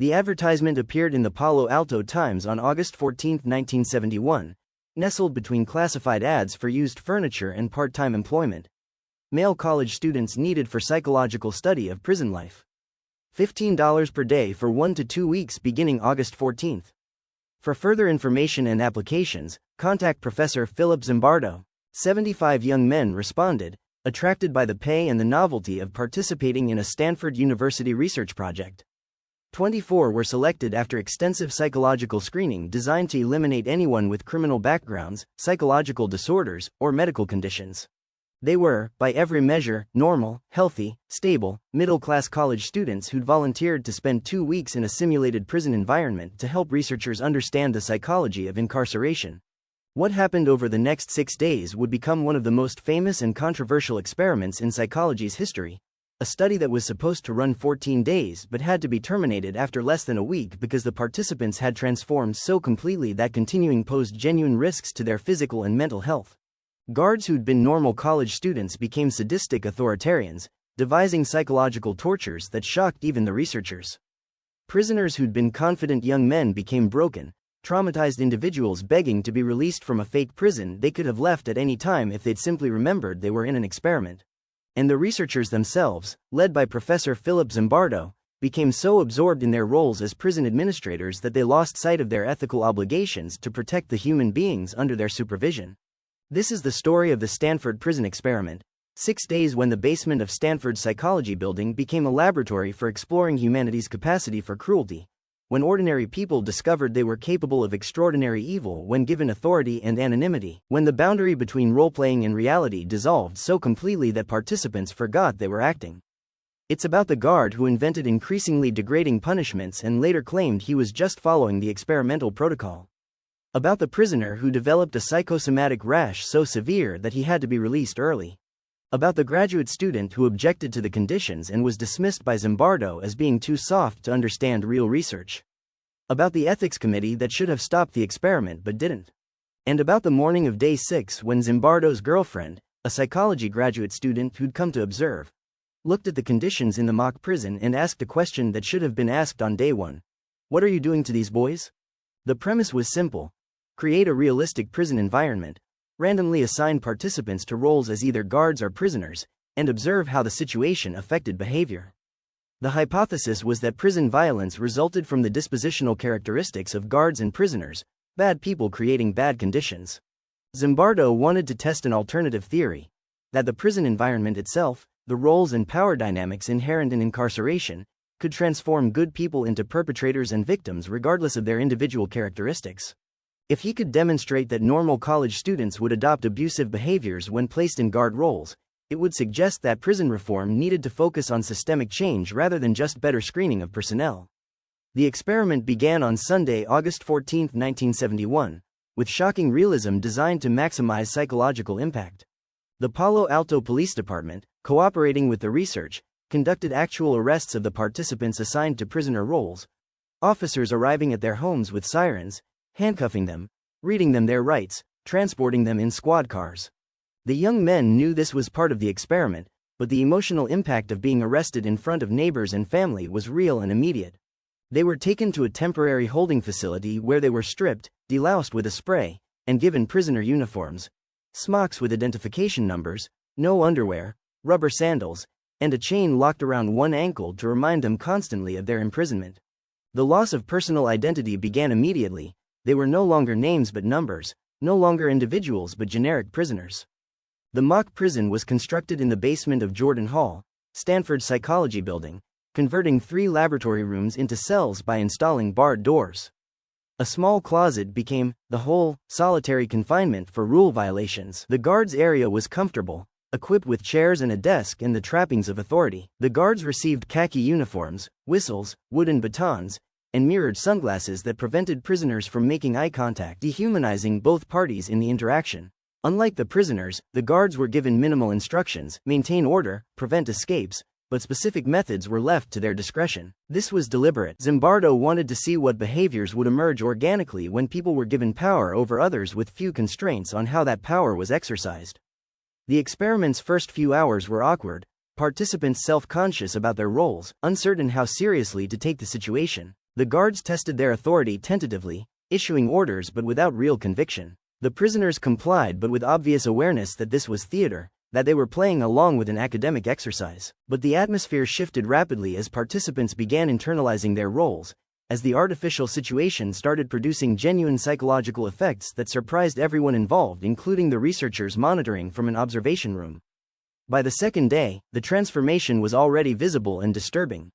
The advertisement appeared in the Palo Alto Times on August 14, 1971, nestled between classified ads for used furniture and part-time employment. Male college students needed for psychological study of prison life. $15 per day for 1 to 2 weeks beginning August 14. For further information and applications, contact Professor Philip Zimbardo. 75 young men responded, attracted by the pay and the novelty of participating in a Stanford University research project. 24 were selected after extensive psychological screening designed to eliminate anyone with criminal backgrounds, psychological disorders, or medical conditions. They were, by every measure, normal, healthy, stable, middle-class college students who'd volunteered to spend 2 weeks in a simulated prison environment to help researchers understand the psychology of incarceration. What happened over the next 6 days would become one of the most famous and controversial experiments in psychology's history. A study that was supposed to run 14 days but had to be terminated after less than a week because the participants had transformed so completely that continuing posed genuine risks to their physical and mental health. Guards who'd been normal college students became sadistic authoritarians, devising psychological tortures that shocked even the researchers. Prisoners who'd been confident young men became broken, traumatized individuals begging to be released from a fake prison they could have left at any time if they'd simply remembered they were in an experiment. And the researchers themselves, led by Professor Philip Zimbardo, became so absorbed in their roles as prison administrators that they lost sight of their ethical obligations to protect the human beings under their supervision. This is the story of the Stanford prison experiment, 6 days when the basement of Stanford's psychology building became a laboratory for exploring humanity's capacity for cruelty, when ordinary people discovered they were capable of extraordinary evil when given authority and anonymity, when the boundary between role-playing and reality dissolved so completely that participants forgot they were acting. It's about the guard who invented increasingly degrading punishments and later claimed he was just following the experimental protocol. About the prisoner who developed a psychosomatic rash so severe that he had to be released early. About the graduate student who objected to the conditions and was dismissed by Zimbardo as being too soft to understand real research. About the ethics committee that should have stopped the experiment but didn't. And about the morning of day 6 when Zimbardo's girlfriend, a psychology graduate student who'd come to observe, looked at the conditions in the mock prison and asked a question that should have been asked on day 1. What are you doing to these boys? The premise was simple. Create a realistic prison environment, randomly assign participants to roles as either guards or prisoners, and observe how the situation affected behavior. The hypothesis was that prison violence resulted from the dispositional characteristics of guards and prisoners, bad people creating bad conditions. Zimbardo wanted to test an alternative theory, that the prison environment itself, the roles and power dynamics inherent in incarceration, could transform good people into perpetrators and victims regardless of their individual characteristics. If he could demonstrate that normal college students would adopt abusive behaviors when placed in guard roles, it would suggest that prison reform needed to focus on systemic change rather than just better screening of personnel. The experiment began on Sunday, August 14, 1971, with shocking realism designed to maximize psychological impact. The Palo Alto Police Department, cooperating with the research, conducted actual arrests of the participants assigned to prisoner roles, officers arriving at their homes with sirens, handcuffing them, reading them their rights, transporting them in squad cars. The young men knew this was part of the experiment, but the emotional impact of being arrested in front of neighbors and family was real and immediate. They were taken to a temporary holding facility where they were stripped, deloused with a spray, and given prisoner uniforms, smocks with identification numbers, no underwear, rubber sandals, and a chain locked around one ankle to remind them constantly of their imprisonment. The loss of personal identity began immediately. They were no longer names but numbers, no longer individuals but generic prisoners. The mock prison was constructed in the basement of Jordan Hall, Stanford's psychology building, converting 3 laboratory rooms into cells by installing barred doors. A small closet became the hole, solitary confinement for rule violations. The guards' area was comfortable, equipped with chairs and a desk and the trappings of authority. The guards received khaki uniforms, whistles, wooden batons, and mirrored sunglasses that prevented prisoners from making eye contact, dehumanizing both parties in the interaction. Unlike the prisoners, the guards were given minimal instructions: maintain order, prevent escapes, but specific methods were left to their discretion. This was deliberate. Zimbardo wanted to see what behaviors would emerge organically when people were given power over others with few constraints on how that power was exercised. The experiment's first few hours were awkward, participants self-conscious about their roles, uncertain how seriously to take the situation. The guards tested their authority tentatively, issuing orders but without real conviction. The prisoners complied but with obvious awareness that this was theater, that they were playing along with an academic exercise. But the atmosphere shifted rapidly as participants began internalizing their roles, as the artificial situation started producing genuine psychological effects that surprised everyone involved, including the researchers monitoring from an observation room. By the second day, the transformation was already visible and disturbing.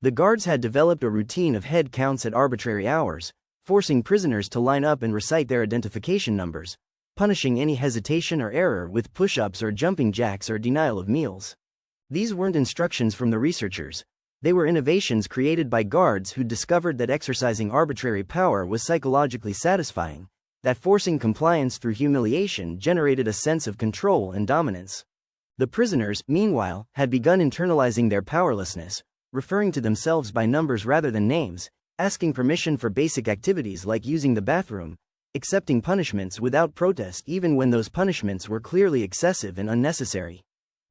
The guards had developed a routine of head counts at arbitrary hours, forcing prisoners to line up and recite their identification numbers, punishing any hesitation or error with push-ups or jumping jacks or denial of meals. These weren't instructions from the researchers. They were innovations created by guards who discovered that exercising arbitrary power was psychologically satisfying, that forcing compliance through humiliation generated a sense of control and dominance. The prisoners, meanwhile, had begun internalizing their powerlessness, referring to themselves by numbers rather than names, asking permission for basic activities like using the bathroom, accepting punishments without protest even when those punishments were clearly excessive and unnecessary.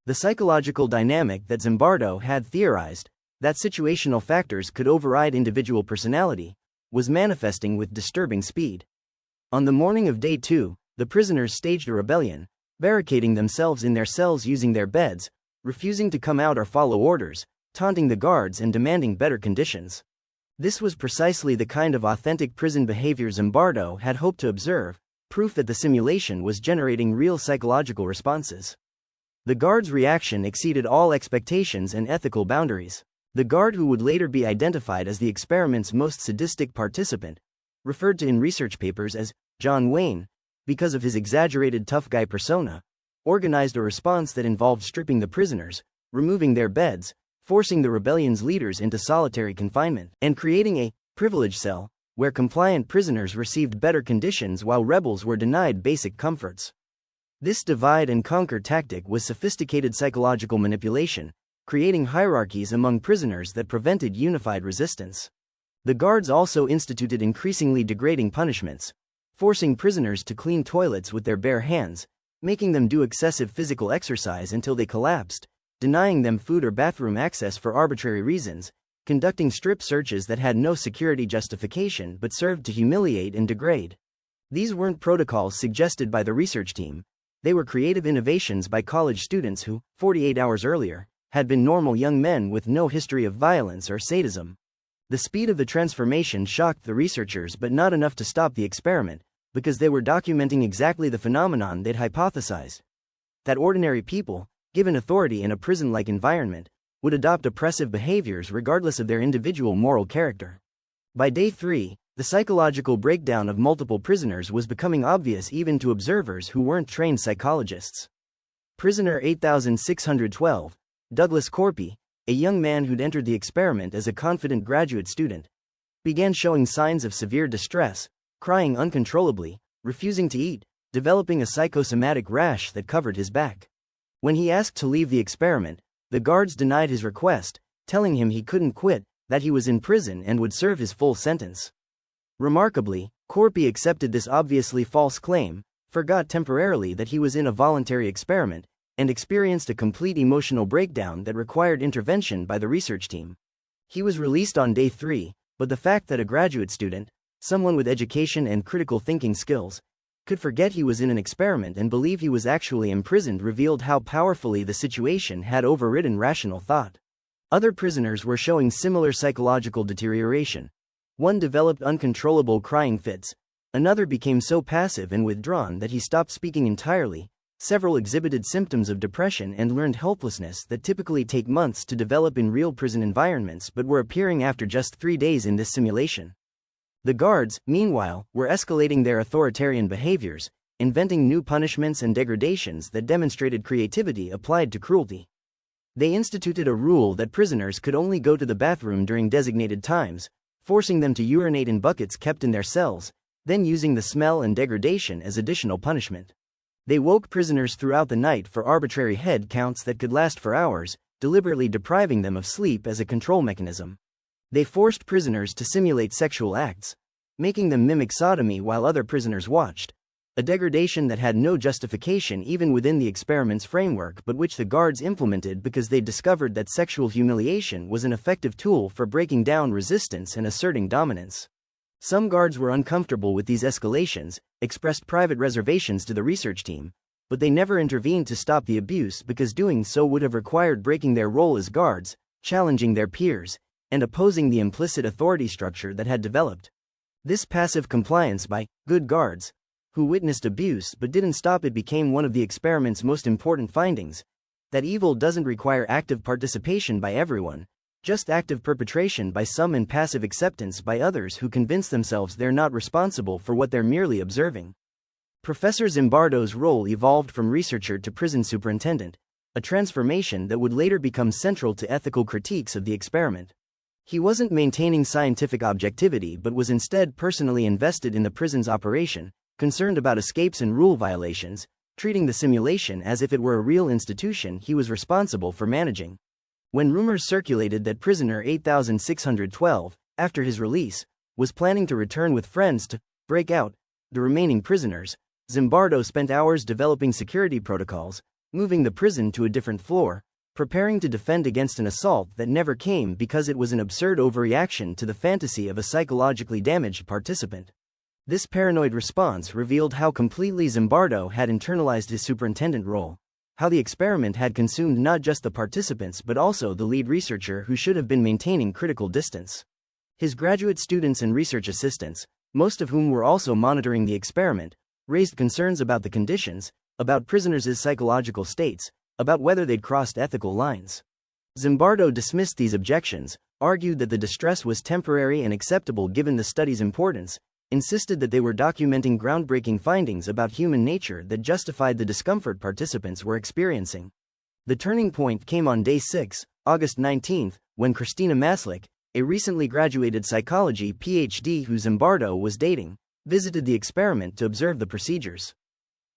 The psychological dynamic that Zimbardo had theorized, that situational factors could override individual personality, was manifesting with disturbing speed. On the morning of day 2, the prisoners staged a rebellion, barricading themselves in their cells using their beds, refusing to come out or follow orders, taunting the guards and demanding better conditions. This was precisely the kind of authentic prison behavior Zimbardo had hoped to observe, proof that the simulation was generating real psychological responses. The guards' reaction exceeded all expectations and ethical boundaries. The guard who would later be identified as the experiment's most sadistic participant, referred to in research papers as John Wayne, because of his exaggerated tough guy persona, organized a response that involved stripping the prisoners, removing their beds, forcing the rebellion's leaders into solitary confinement, and creating a privilege cell, where compliant prisoners received better conditions while rebels were denied basic comforts. This divide-and-conquer tactic was sophisticated psychological manipulation, creating hierarchies among prisoners that prevented unified resistance. The guards also instituted increasingly degrading punishments, forcing prisoners to clean toilets with their bare hands, making them do excessive physical exercise until they collapsed, denying them food or bathroom access for arbitrary reasons, conducting strip searches that had no security justification but served to humiliate and degrade. These weren't protocols suggested by the research team. They were creative innovations by college students who, 48 hours earlier, had been normal young men with no history of violence or sadism. The speed of the transformation shocked the researchers, but not enough to stop the experiment, because they were documenting exactly the phenomenon they'd hypothesized. That ordinary people, given authority in a prison-like environment, would adopt oppressive behaviors regardless of their individual moral character. By day 3, the psychological breakdown of multiple prisoners was becoming obvious even to observers who weren't trained psychologists. Prisoner 8612, Douglas Corpy, a young man who'd entered the experiment as a confident graduate student, began showing signs of severe distress, crying uncontrollably, refusing to eat, developing a psychosomatic rash that covered his back. When he asked to leave the experiment, the guards denied his request, telling him he couldn't quit, that he was in prison and would serve his full sentence. Remarkably, Corpy accepted this obviously false claim, forgot temporarily that he was in a voluntary experiment, and experienced a complete emotional breakdown that required intervention by the research team. He was released on day 3, but the fact that a graduate student, someone with education and critical thinking skills, could forget he was in an experiment and believe he was actually imprisoned revealed how powerfully the situation had overridden rational thought. Other prisoners were showing similar psychological deterioration. One developed uncontrollable crying fits, another became so passive and withdrawn that he stopped speaking entirely, several exhibited symptoms of depression and learned helplessness that typically take months to develop in real prison environments but were appearing after just 3 days in this simulation. The guards, meanwhile, were escalating their authoritarian behaviors, inventing new punishments and degradations that demonstrated creativity applied to cruelty. They instituted a rule that prisoners could only go to the bathroom during designated times, forcing them to urinate in buckets kept in their cells, then using the smell and degradation as additional punishment. They woke prisoners throughout the night for arbitrary head counts that could last for hours, deliberately depriving them of sleep as a control mechanism. They forced prisoners to simulate sexual acts, making them mimic sodomy while other prisoners watched, a degradation that had no justification even within the experiment's framework but which the guards implemented because they discovered that sexual humiliation was an effective tool for breaking down resistance and asserting dominance. Some guards were uncomfortable with these escalations, expressed private reservations to the research team, but they never intervened to stop the abuse because doing so would have required breaking their role as guards, challenging their peers, and opposing the implicit authority structure that had developed. This passive compliance by good guards, who witnessed abuse but didn't stop it, became one of the experiment's most important findings, that evil doesn't require active participation by everyone, just active perpetration by some and passive acceptance by others who convince themselves they're not responsible for what they're merely observing. Professor Zimbardo's role evolved from researcher to prison superintendent, a transformation that would later become central to ethical critiques of the experiment. He wasn't maintaining scientific objectivity but was instead personally invested in the prison's operation, concerned about escapes and rule violations, treating the simulation as if it were a real institution he was responsible for managing. When rumors circulated that prisoner 8612, after his release, was planning to return with friends to break out the remaining prisoners, Zimbardo spent hours developing security protocols, moving the prison to a different floor, preparing to defend against an assault that never came because it was an absurd overreaction to the fantasy of a psychologically damaged participant. This paranoid response revealed how completely Zimbardo had internalized his superintendent role, how the experiment had consumed not just the participants but also the lead researcher who should have been maintaining critical distance. His graduate students and research assistants, most of whom were also monitoring the experiment, raised concerns about the conditions, about prisoners' psychological states, about whether they'd crossed ethical lines. Zimbardo dismissed these objections, argued that the distress was temporary and acceptable given the study's importance, insisted that they were documenting groundbreaking findings about human nature that justified the discomfort participants were experiencing. The turning point came on day 6, August 19, when Christina Maslik, a recently graduated psychology PhD who Zimbardo was dating, visited the experiment to observe the procedures.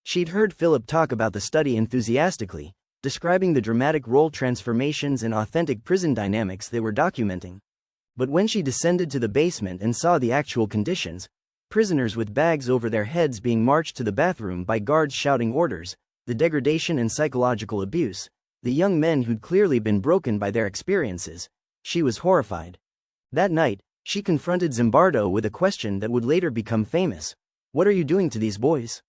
She'd heard Philip talk about the study enthusiastically, describing the dramatic role transformations and authentic prison dynamics they were documenting. But when she descended to the basement and saw the actual conditions, prisoners with bags over their heads being marched to the bathroom by guards shouting orders, the degradation and psychological abuse, the young men who'd clearly been broken by their experiences, she was horrified. That night, she confronted Zimbardo with a question that would later become famous. "What are you doing to these boys?"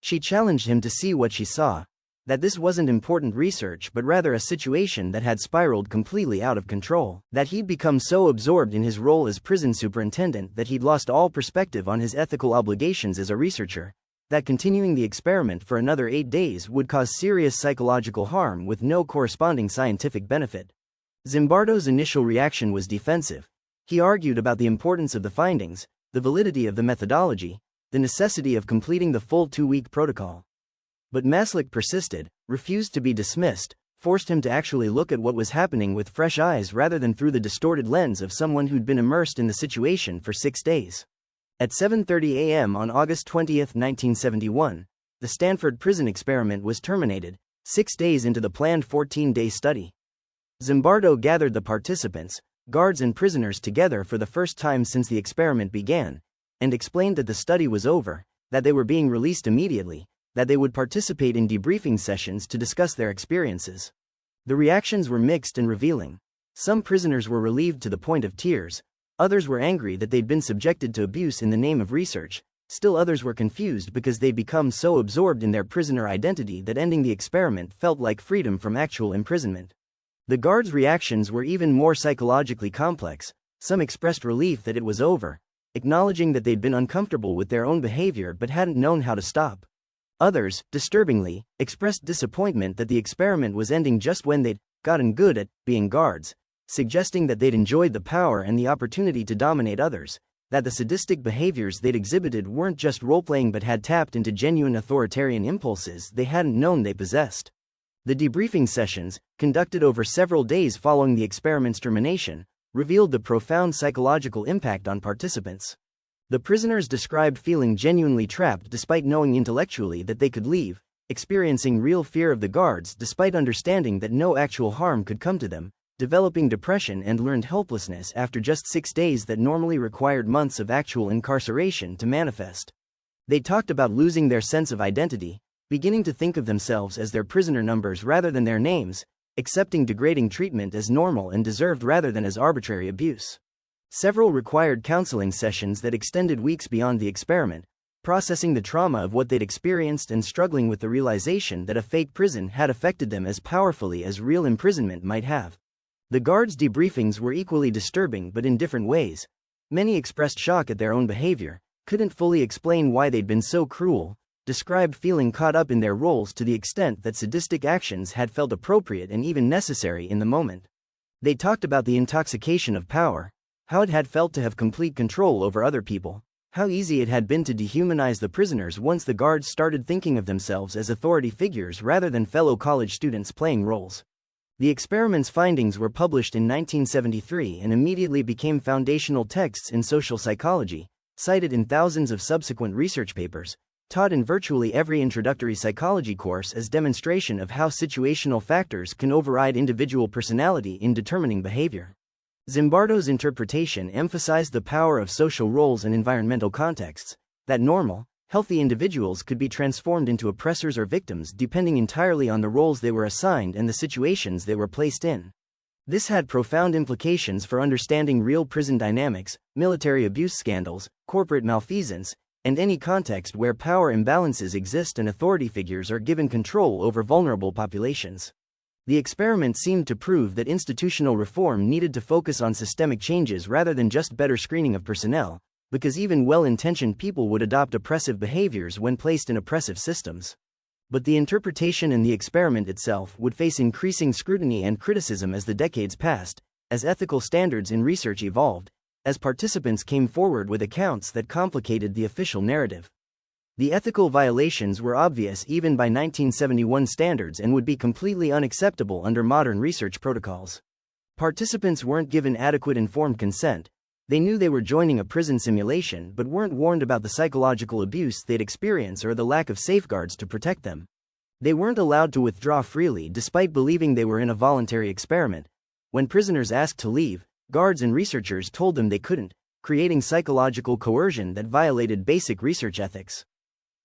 She challenged him to see what she saw, that this wasn't important research but rather a situation that had spiraled completely out of control, that he'd become so absorbed in his role as prison superintendent that he'd lost all perspective on his ethical obligations as a researcher, that continuing the experiment for another 8 days would cause serious psychological harm with no corresponding scientific benefit. Zimbardo's initial reaction was defensive. He argued about the importance of the findings, the validity of the methodology, the necessity of completing the full 2-week protocol. But Maslik persisted, refused to be dismissed, forced him to actually look at what was happening with fresh eyes rather than through the distorted lens of someone who'd been immersed in the situation for 6 days. At 7:30 a.m. on August 20, 1971, the Stanford prison experiment was terminated, 6 days into the planned 14-day study. Zimbardo gathered the participants, guards and prisoners together for the first time since the experiment began, and explained that the study was over, that they were being released immediately, that they would participate in debriefing sessions to discuss their experiences. The reactions were mixed and revealing. Some prisoners were relieved to the point of tears, others were angry that they'd been subjected to abuse in the name of research, still others were confused because they'd become so absorbed in their prisoner identity that ending the experiment felt like freedom from actual imprisonment. The guards' reactions were even more psychologically complex. Some expressed relief that it was over, acknowledging that they'd been uncomfortable with their own behavior but hadn't known how to stop. Others, disturbingly, expressed disappointment that the experiment was ending just when they'd gotten good at being guards, suggesting that they'd enjoyed the power and the opportunity to dominate others, that the sadistic behaviors they'd exhibited weren't just role-playing but had tapped into genuine authoritarian impulses they hadn't known they possessed. The debriefing sessions, conducted over several days following the experiment's termination, revealed the profound psychological impact on participants. The prisoners described feeling genuinely trapped despite knowing intellectually that they could leave, experiencing real fear of the guards despite understanding that no actual harm could come to them, developing depression and learned helplessness after just 6 days that normally required months of actual incarceration to manifest. They talked about losing their sense of identity, beginning to think of themselves as their prisoner numbers rather than their names, accepting degrading treatment as normal and deserved rather than as arbitrary abuse. Several required counseling sessions that extended weeks beyond the experiment, processing the trauma of what they'd experienced and struggling with the realization that a fake prison had affected them as powerfully as real imprisonment might have. The guards' debriefings were equally disturbing but in different ways. Many expressed shock at their own behavior, couldn't fully explain why they'd been so cruel, described feeling caught up in their roles to the extent that sadistic actions had felt appropriate and even necessary in the moment. They talked about the intoxication of power, how it had felt to have complete control over other people, how easy it had been to dehumanize the prisoners once the guards started thinking of themselves as authority figures rather than fellow college students playing roles. The experiment's findings were published in 1973 and immediately became foundational texts in social psychology, cited in thousands of subsequent research papers, taught in virtually every introductory psychology course as demonstration of how situational factors can override individual personality in determining behavior. Zimbardo's interpretation emphasized the power of social roles and environmental contexts, that normal, healthy individuals could be transformed into oppressors or victims depending entirely on the roles they were assigned and the situations they were placed in. This had profound implications for understanding real prison dynamics, military abuse scandals, corporate malfeasance, and any context where power imbalances exist and authority figures are given control over vulnerable populations. The experiment seemed to prove that institutional reform needed to focus on systemic changes rather than just better screening of personnel, because even well-intentioned people would adopt oppressive behaviors when placed in oppressive systems. But the interpretation and the experiment itself would face increasing scrutiny and criticism as the decades passed, as ethical standards in research evolved, as participants came forward with accounts that complicated the official narrative. The ethical violations were obvious even by 1971 standards and would be completely unacceptable under modern research protocols. Participants weren't given adequate informed consent. They knew they were joining a prison simulation but weren't warned about the psychological abuse they'd experience or the lack of safeguards to protect them. They weren't allowed to withdraw freely despite believing they were in a voluntary experiment. When prisoners asked to leave, guards and researchers told them they couldn't, creating psychological coercion that violated basic research ethics.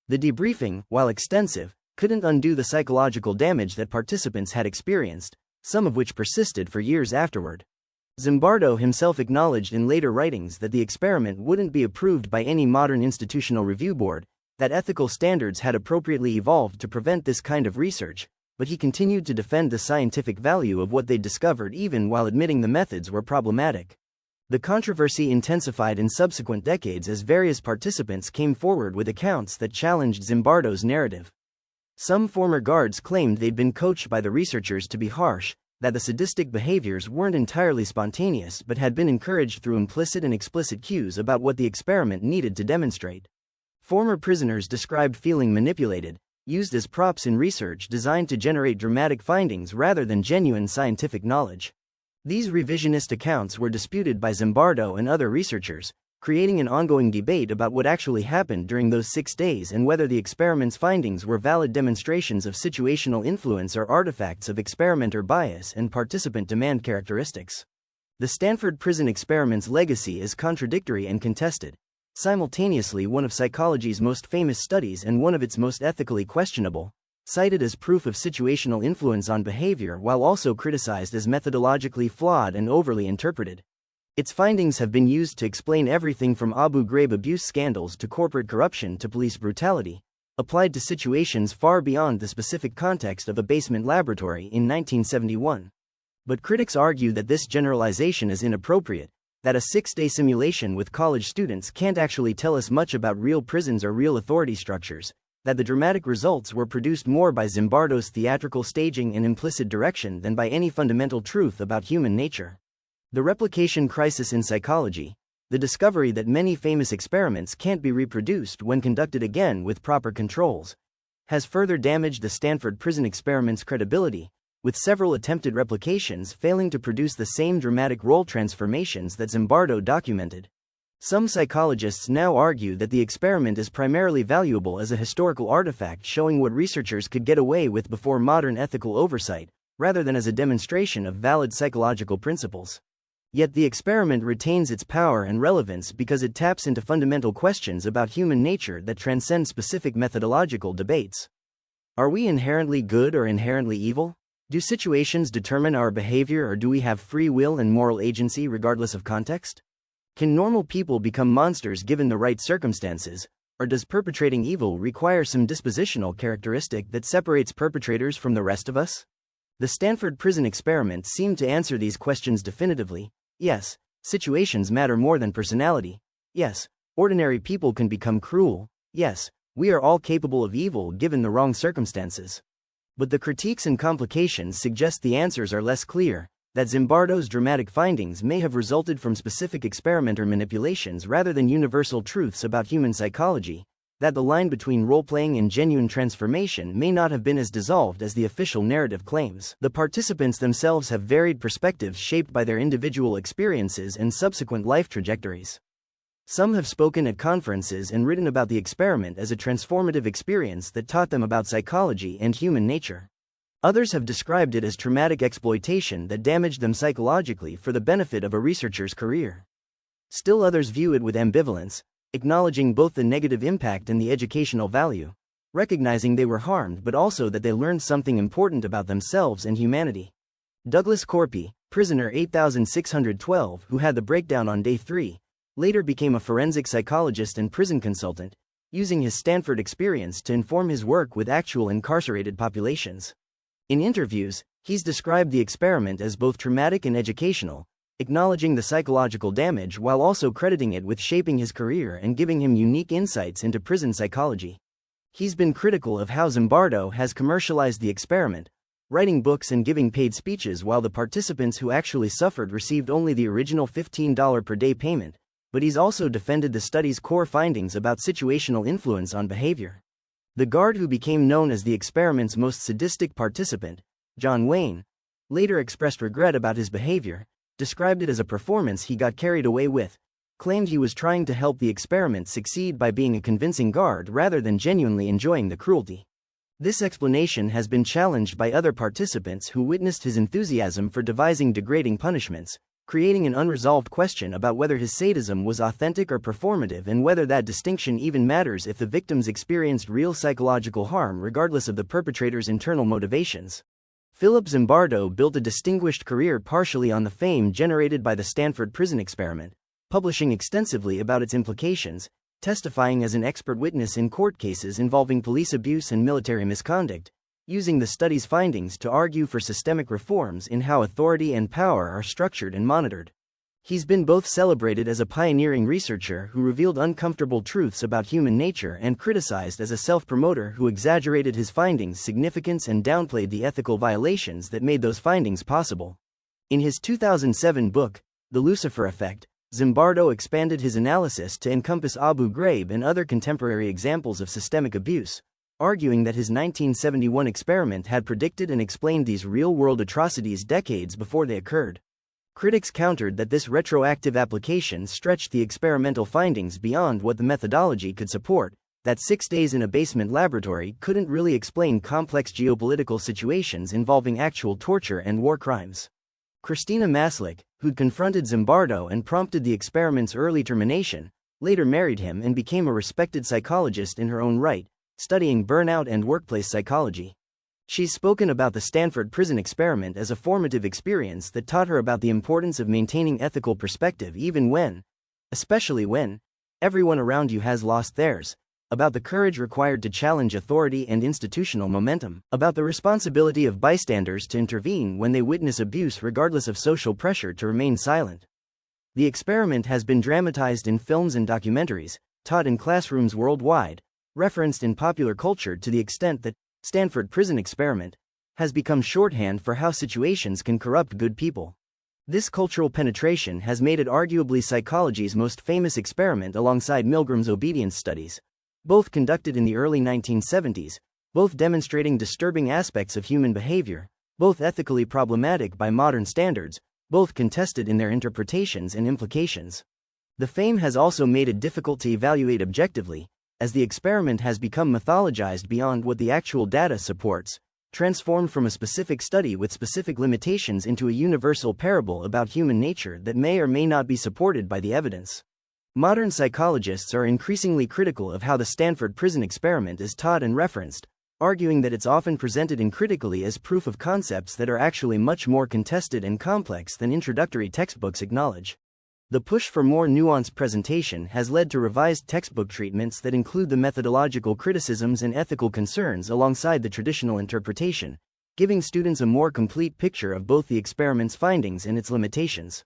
The debriefing, while extensive, couldn't undo the psychological damage that participants had experienced, some of which persisted for years afterward. Zimbardo himself acknowledged in later writings that the experiment wouldn't be approved by any modern institutional review board, that ethical standards had appropriately evolved to prevent this kind of research, but he continued to defend the scientific value of what they'd discovered even while admitting the methods were problematic. The controversy intensified in subsequent decades as various participants came forward with accounts that challenged Zimbardo's narrative. Some former guards claimed they'd been coached by the researchers to be harsh, that the sadistic behaviors weren't entirely spontaneous but had been encouraged through implicit and explicit cues about what the experiment needed to demonstrate. Former prisoners described feeling manipulated, used as props in research designed to generate dramatic findings rather than genuine scientific knowledge. These revisionist accounts were disputed by Zimbardo and other researchers, creating an ongoing debate about what actually happened during those 6 days and whether the experiment's findings were valid demonstrations of situational influence or artifacts of experimenter bias and participant demand characteristics. The Stanford prison experiment's legacy is contradictory and contested. Simultaneously one of psychology's most famous studies and one of its most ethically questionable, cited as proof of situational influence on behavior while also criticized as methodologically flawed and overly interpreted. Its findings have been used to explain everything from Abu Ghraib abuse scandals to corporate corruption to police brutality, applied to situations far beyond the specific context of a basement laboratory in 1971. But critics argue that this generalization is inappropriate, that a 6-day simulation with college students can't actually tell us much about real prisons or real authority structures, that the dramatic results were produced more by Zimbardo's theatrical staging and implicit direction than by any fundamental truth about human nature. The replication crisis in psychology, the discovery that many famous experiments can't be reproduced when conducted again with proper controls, has further damaged the Stanford prison experiment's credibility, with several attempted replications failing to produce the same dramatic role transformations that Zimbardo documented. Some psychologists now argue that the experiment is primarily valuable as a historical artifact showing what researchers could get away with before modern ethical oversight, rather than as a demonstration of valid psychological principles. Yet the experiment retains its power and relevance because it taps into fundamental questions about human nature that transcend specific methodological debates. Are we inherently good or inherently evil? Do situations determine our behavior, or do we have free will and moral agency regardless of context? Can normal people become monsters given the right circumstances, or does perpetrating evil require some dispositional characteristic that separates perpetrators from the rest of us? The Stanford prison experiment seemed to answer these questions definitively. Yes, situations matter more than personality. Yes, ordinary people can become cruel. Yes, we are all capable of evil given the wrong circumstances. But the critiques and complications suggest the answers are less clear, that Zimbardo's dramatic findings may have resulted from specific experimenter manipulations rather than universal truths about human psychology, that the line between role-playing and genuine transformation may not have been as dissolved as the official narrative claims. The participants themselves have varied perspectives shaped by their individual experiences and subsequent life trajectories. Some have spoken at conferences and written about the experiment as a transformative experience that taught them about psychology and human nature. Others have described it as traumatic exploitation that damaged them psychologically for the benefit of a researcher's career. Still others view it with ambivalence, acknowledging both the negative impact and the educational value, recognizing they were harmed but also that they learned something important about themselves and humanity. Douglas Corpy, prisoner 8612 who had the breakdown on day 3, later became a forensic psychologist and prison consultant, using his Stanford experience to inform his work with actual incarcerated populations. In interviews, he's described the experiment as both traumatic and educational, acknowledging the psychological damage while also crediting it with shaping his career and giving him unique insights into prison psychology. He's been critical of how Zimbardo has commercialized the experiment, writing books and giving paid speeches while the participants who actually suffered received only the original $15 per day payment, but he's also defended the study's core findings about situational influence on behavior. The guard who became known as the experiment's most sadistic participant, John Wayne, later expressed regret about his behavior, described it as a performance he got carried away with, claimed he was trying to help the experiment succeed by being a convincing guard rather than genuinely enjoying the cruelty. This explanation has been challenged by other participants who witnessed his enthusiasm for devising degrading punishments, creating an unresolved question about whether his sadism was authentic or performative and whether that distinction even matters if the victims experienced real psychological harm regardless of the perpetrator's internal motivations. Philip Zimbardo built a distinguished career partially on the fame generated by the Stanford prison experiment, publishing extensively about its implications, testifying as an expert witness in court cases involving police abuse and military misconduct, using the study's findings to argue for systemic reforms in how authority and power are structured and monitored. He's been both celebrated as a pioneering researcher who revealed uncomfortable truths about human nature and criticized as a self-promoter who exaggerated his findings' significance and downplayed the ethical violations that made those findings possible. In his 2007 book, The Lucifer Effect, Zimbardo expanded his analysis to encompass Abu Ghraib and other contemporary examples of systemic abuse, arguing that his 1971 experiment had predicted and explained these real-world atrocities decades before they occurred. Critics countered that this retroactive application stretched the experimental findings beyond what the methodology could support, that 6 days in a basement laboratory couldn't really explain complex geopolitical situations involving actual torture and war crimes. Christina Maslick, who'd confronted Zimbardo and prompted the experiment's early termination, later married him and became a respected psychologist in her own right, studying burnout and workplace psychology. She's spoken about the Stanford prison experiment as a formative experience that taught her about the importance of maintaining ethical perspective especially when, everyone around you has lost theirs, about the courage required to challenge authority and institutional momentum, about the responsibility of bystanders to intervene when they witness abuse regardless of social pressure to remain silent. The experiment has been dramatized in films and documentaries, taught in classrooms worldwide, referenced in popular culture to the extent that Stanford prison experiment has become shorthand for how situations can corrupt good people. This cultural penetration has made it arguably psychology's most famous experiment alongside Milgram's obedience studies, both conducted in the early 1970s, both demonstrating disturbing aspects of human behavior, both ethically problematic by modern standards, both contested in their interpretations and implications. The fame has also made it difficult to evaluate objectively, as the experiment has become mythologized beyond what the actual data supports, transformed from a specific study with specific limitations into a universal parable about human nature that may or may not be supported by the evidence. Modern psychologists are increasingly critical of how the Stanford prison experiment is taught and referenced, arguing that it's often presented uncritically as proof of concepts that are actually much more contested and complex than introductory textbooks acknowledge. The push for more nuanced presentation has led to revised textbook treatments that include the methodological criticisms and ethical concerns alongside the traditional interpretation, giving students a more complete picture of both the experiment's findings and its limitations.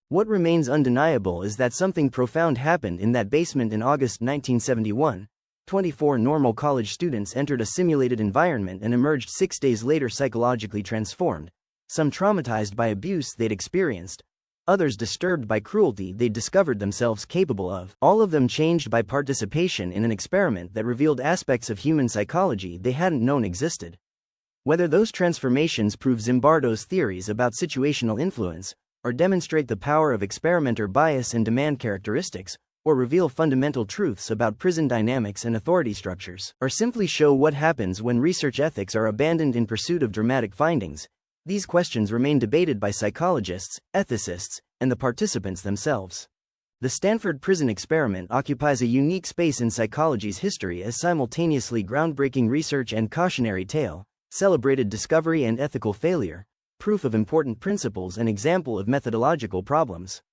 What remains undeniable is that something profound happened in that basement in August 1971. 24 normal college students entered a simulated environment and emerged 6 days later psychologically transformed, some traumatized by abuse they'd experienced, others disturbed by cruelty they'd discovered themselves capable of, all of them changed by participation in an experiment that revealed aspects of human psychology they hadn't known existed. Whether those transformations prove Zimbardo's theories about situational influence, or demonstrate the power of experimenter bias and demand characteristics, or reveal fundamental truths about prison dynamics and authority structures, or simply show what happens when research ethics are abandoned in pursuit of dramatic findings, these questions remain debated by psychologists, ethicists, and the participants themselves. The Stanford prison experiment occupies a unique space in psychology's history as simultaneously groundbreaking research and cautionary tale, celebrated discovery and ethical failure, proof of important principles and example of methodological problems.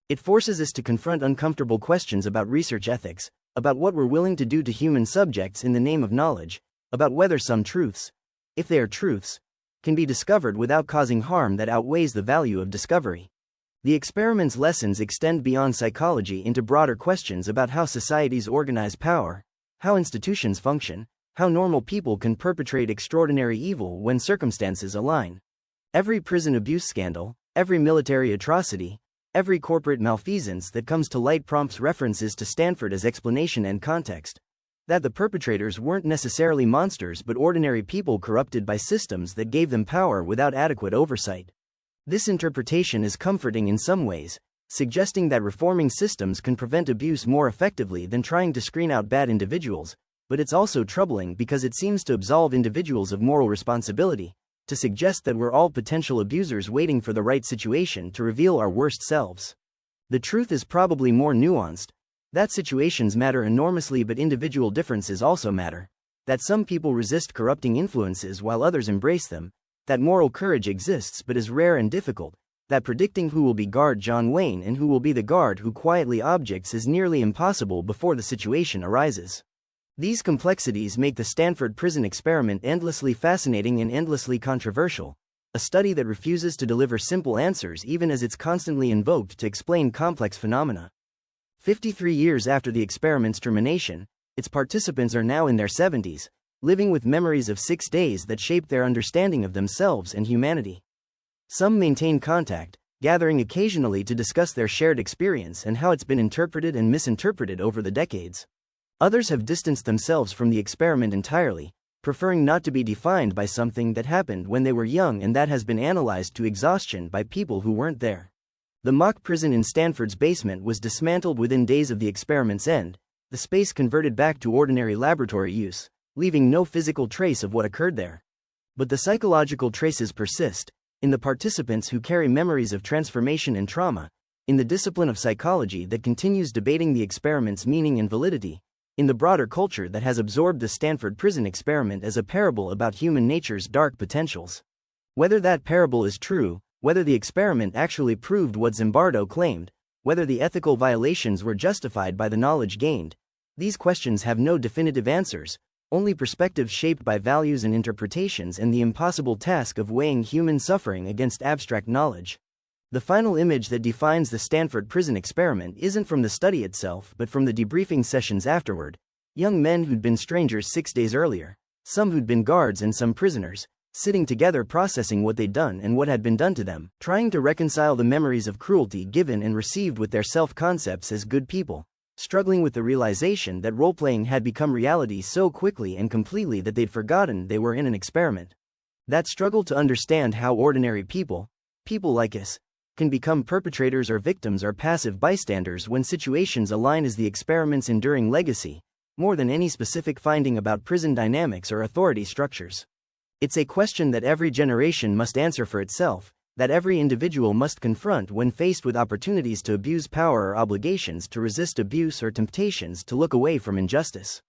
It forces us to confront uncomfortable questions about research ethics, about what we're willing to do to human subjects in the name of knowledge, about whether some truths, if they are truths, can be discovered without causing harm that outweighs the value of discovery. The experiment's lessons extend beyond psychology into broader questions about how societies organize power, how institutions function, how normal people can perpetrate extraordinary evil when circumstances align. Every prison abuse scandal, every military atrocity, every corporate malfeasance that comes to light prompts references to Stanford as explanation and context. That the perpetrators weren't necessarily monsters but ordinary people corrupted by systems that gave them power without adequate oversight. This interpretation is comforting in some ways, suggesting that reforming systems can prevent abuse more effectively than trying to screen out bad individuals, but it's also troubling because it seems to absolve individuals of moral responsibility, to suggest that we're all potential abusers waiting for the right situation to reveal our worst selves. The truth is probably more nuanced, that situations matter enormously but individual differences also matter, that some people resist corrupting influences while others embrace them, that moral courage exists but is rare and difficult, that predicting who will be guard John Wayne and who will be the guard who quietly objects is nearly impossible before the situation arises. These complexities make the Stanford prison experiment endlessly fascinating and endlessly controversial, a study that refuses to deliver simple answers even as it's constantly invoked to explain complex phenomena. 53 years after the experiment's termination, its participants are now in their 70s, living with memories of 6 days that shaped their understanding of themselves and humanity. Some maintain contact, gathering occasionally to discuss their shared experience and how it's been interpreted and misinterpreted over the decades. Others have distanced themselves from the experiment entirely, preferring not to be defined by something that happened when they were young and that has been analyzed to exhaustion by people who weren't there. The mock prison in Stanford's basement was dismantled within days of the experiment's end, the space converted back to ordinary laboratory use, leaving no physical trace of what occurred there. But the psychological traces persist, in the participants who carry memories of transformation and trauma, in the discipline of psychology that continues debating the experiment's meaning and validity, in the broader culture that has absorbed the Stanford prison experiment as a parable about human nature's dark potentials. Whether that parable is true, whether the experiment actually proved what Zimbardo claimed, whether the ethical violations were justified by the knowledge gained, these questions have no definitive answers, only perspectives shaped by values and interpretations and the impossible task of weighing human suffering against abstract knowledge. The final image that defines the Stanford prison experiment isn't from the study itself but from the debriefing sessions afterward. Young men who'd been strangers 6 days earlier, some who'd been guards and some prisoners, sitting together processing what they'd done and what had been done to them, trying to reconcile the memories of cruelty given and received with their self-concepts as good people, struggling with the realization that role-playing had become reality so quickly and completely that they'd forgotten they were in an experiment. That struggle to understand how ordinary people like us, can become perpetrators or victims or passive bystanders when situations align is the experiment's enduring legacy, more than any specific finding about prison dynamics or authority structures. It's a question that every generation must answer for itself, that every individual must confront when faced with opportunities to abuse power or obligations to resist abuse or temptations to look away from injustice.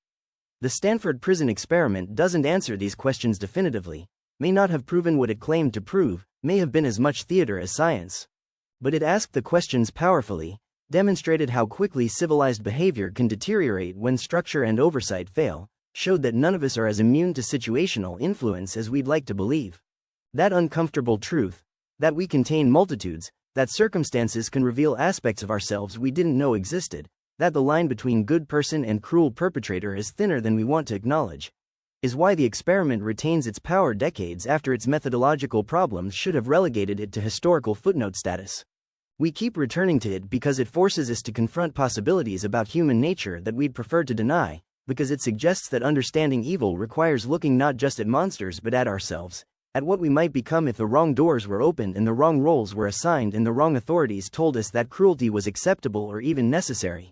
The Stanford prison experiment doesn't answer these questions definitively, may not have proven what it claimed to prove, may have been as much theater as science. But it asked the questions powerfully, demonstrated how quickly civilized behavior can deteriorate when structure and oversight fail, showed that none of us are as immune to situational influence as we'd like to believe. That uncomfortable truth, that we contain multitudes, that circumstances can reveal aspects of ourselves we didn't know existed, that the line between good person and cruel perpetrator is thinner than we want to acknowledge, is why the experiment retains its power decades after its methodological problems should have relegated it to historical footnote status. We keep returning to it because it forces us to confront possibilities about human nature that we'd prefer to deny, because it suggests that understanding evil requires looking not just at monsters but at ourselves, at what we might become if the wrong doors were opened and the wrong roles were assigned and the wrong authorities told us that cruelty was acceptable or even necessary.